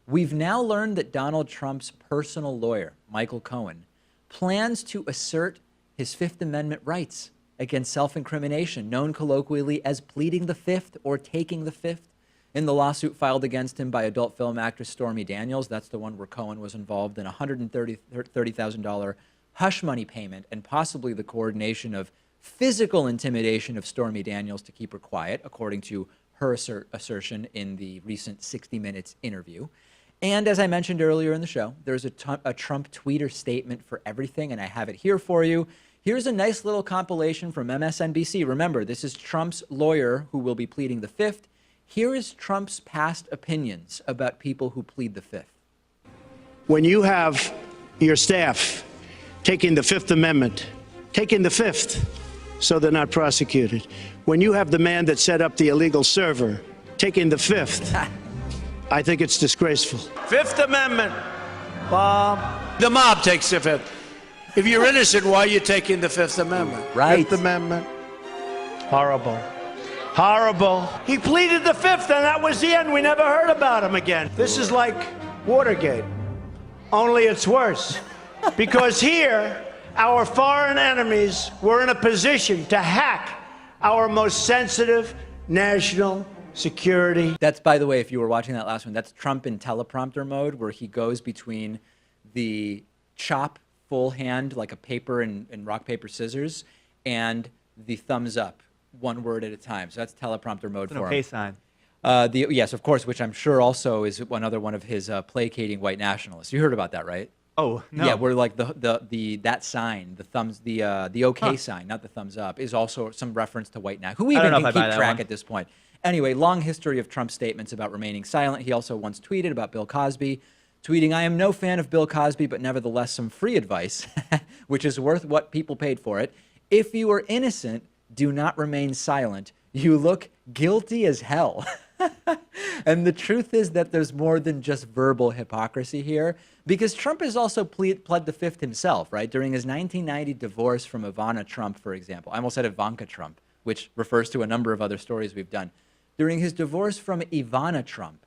We've now learned that Donald Trump's personal lawyer, Michael Cohen, plans to assert his Fifth Amendment rights against self-incrimination, known colloquially as pleading the Fifth or taking the Fifth, in the lawsuit filed against him by adult film actress Stormy Daniels. That's the one where Cohen was involved in a $130,000 hush money payment and possibly the coordination of physical intimidation of Stormy Daniels to keep her quiet, according to her assertion in the recent 60 Minutes interview. And as I mentioned earlier in the show, there's a Trump tweeter statement for everything, and I have it here for you. Here's a nice little compilation from MSNBC. Remember, this is Trump's lawyer who will be pleading the Fifth. Here is Trump's past opinions about people who plead the Fifth. When you have your staff taking the Fifth Amendment, taking the Fifth, so they're not prosecuted. When you have the man that set up the illegal server taking the Fifth, I think it's disgraceful. Fifth Amendment. The mob takes the Fifth. If you're innocent, why are you taking the Fifth Amendment? Right. Fifth Amendment. Horrible. Horrible. He pleaded the Fifth, and that was the end. We never heard about him again. This is like Watergate, only it's worse. Because here, our foreign enemies were in a position to hack our most sensitive national security. That's, by the way, if you were watching that last one, that's Trump in teleprompter mode, where he goes between the chop full hand, like a paper and rock, paper, scissors, and the thumbs up, one word at a time. So that's teleprompter mode for him. Okay sign. Yes, of course, which I'm sure also is another one of his placating white nationalists. You heard about that, right? Oh, no. Yeah, where like that sign, the thumbs, the okay sign, not the thumbs up, is also some reference to white nationalists. Who even can keep track at this point? Anyway, long history of Trump's statements about remaining silent. He also once tweeted about Bill Cosby, tweeting, "I am no fan of Bill Cosby, but nevertheless some free advice, which is worth what people paid for it. If you are innocent, do not remain silent. You look guilty as hell." And the truth is that there's more than just verbal hypocrisy here, because Trump has also pled the Fifth himself, right? During his 1990 divorce from Ivana Trump, for example. I almost said Ivanka Trump, which refers to a number of other stories we've done. During his divorce from Ivana Trump,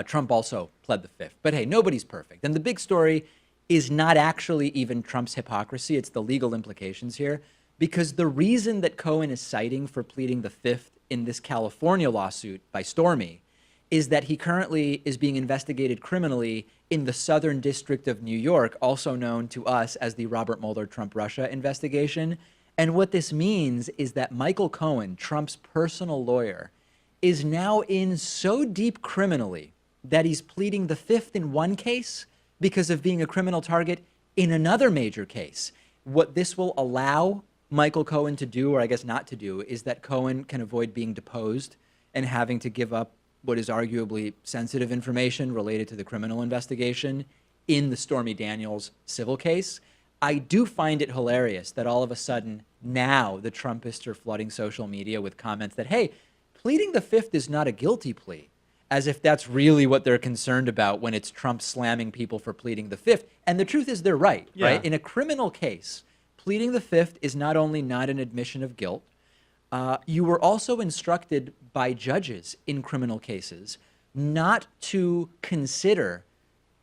Trump also pled the Fifth. But hey, nobody's perfect. And the big story is not actually even Trump's hypocrisy. It's the legal implications here. Because the reason that Cohen is citing for pleading the Fifth in this California lawsuit by Stormy is that he currently is being investigated criminally in the Southern District of New York, also known to us as the Robert Mueller Trump-Russia investigation. And what this means is that Michael Cohen, Trump's personal lawyer, is now in so deep criminally that he's pleading the Fifth in one case because of being a criminal target in another major case. What this will allow Michael Cohen to do, or I guess not to do, is that Cohen can avoid being deposed and having to give up what is arguably sensitive information related to the criminal investigation in the Stormy Daniels civil case. I do find it hilarious that all of a sudden now the Trumpists are flooding social media with comments that, hey, pleading the Fifth is not a guilty plea, as if that's really what they're concerned about when it's Trump slamming people for pleading the Fifth. And the truth is they're right, right? In a criminal case, pleading the Fifth is not only not an admission of guilt, you were also instructed by judges in criminal cases not to consider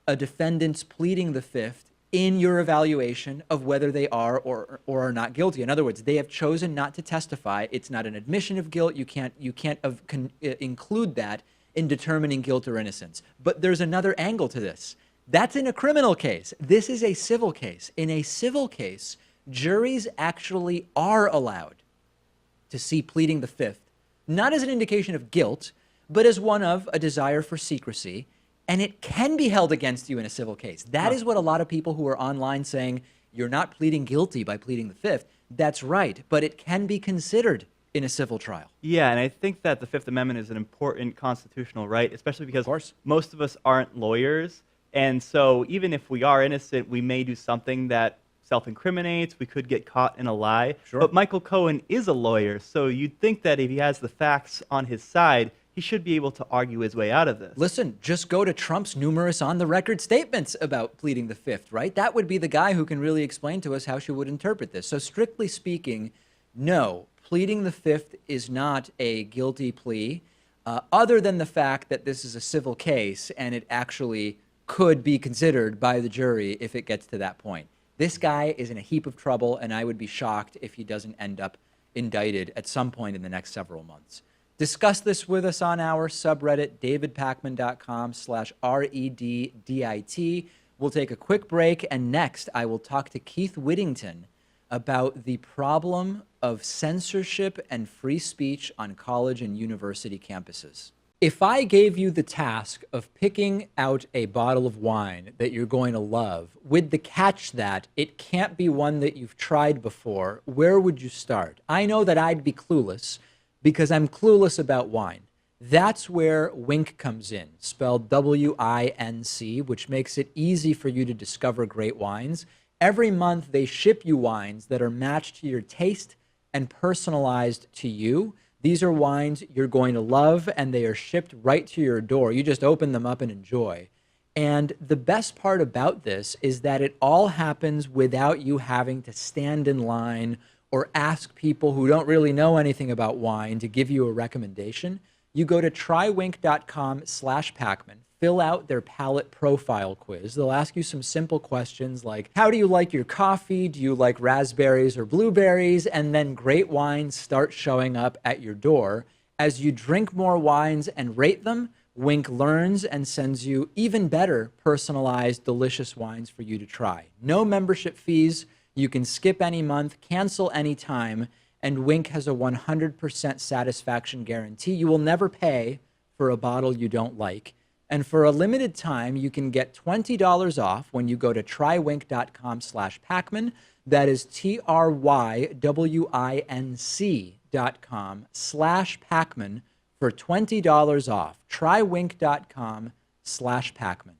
a defendant's pleading the Fifth in your evaluation of whether they are or are not guilty. In other words, they have chosen not to testify. It's not an admission of guilt. You can't include that in determining guilt or innocence. But there's another angle to this. That's in a criminal case. This is a civil case. In a civil case, juries actually are allowed to see pleading the Fifth, not as an indication of guilt, but as one of a desire for secrecy, and it can be held against you in a civil case. That is what a lot of people who are online saying, you're not pleading guilty by pleading the Fifth. That's right, but it can be considered in a civil trial. Yeah, and I think that the Fifth Amendment is an important constitutional right, especially because most of us aren't lawyers, and so even if we are innocent, we may do something that self-incriminates, we could get caught in a lie. Sure. But Michael Cohen is a lawyer, so you'd think that if he has the facts on his side, he should be able to argue his way out of this. Listen, just go to Trump's numerous on-the-record statements about pleading the Fifth, right? That would be the guy who can really explain to us how she would interpret this. So strictly speaking, no, pleading the Fifth is not a guilty plea. other than the fact that this is a civil case and it actually could be considered by the jury if it gets to that point. This guy is in a heap of trouble, and I would be shocked if he doesn't end up indicted at some point in the next several months. Discuss this with us on our subreddit, davidpakman.com/REDDIT. We'll take a quick break, and next I will talk to Keith Whittington about the problem of censorship and free speech on college and university campuses. If I gave you the task of picking out a bottle of wine that you're going to love, with the catch that it can't be one that you've tried before, where would you start? I know that I'd be clueless because I'm clueless about wine. That's where Winc comes in, spelled W-I-N-C, which makes it easy for you to discover great wines. Every month, they ship you wines that are matched to your taste and personalized to you. These are wines you're going to love, and they are shipped right to your door. You just open them up and enjoy. And the best part about this is that it all happens without you having to stand in line or ask people who don't really know anything about wine to give you a recommendation. You go to trywinc.com/Pakman, fill out their palate profile quiz. They'll ask you some simple questions like, how do you like your coffee? Do you like raspberries or blueberries? And then great wines start showing up at your door. As you drink more wines and rate them, Winc learns and sends you even better personalized, delicious wines for you to try. No membership fees. You can skip any month, cancel any time, and Winc has a 100% satisfaction guarantee. You will never pay for a bottle you don't like. And for a limited time, you can get $20 off when you go to trywinc.com/Pakman. That is trywinc.com/Pakman for $20 off. Trywinc.com/Pakman.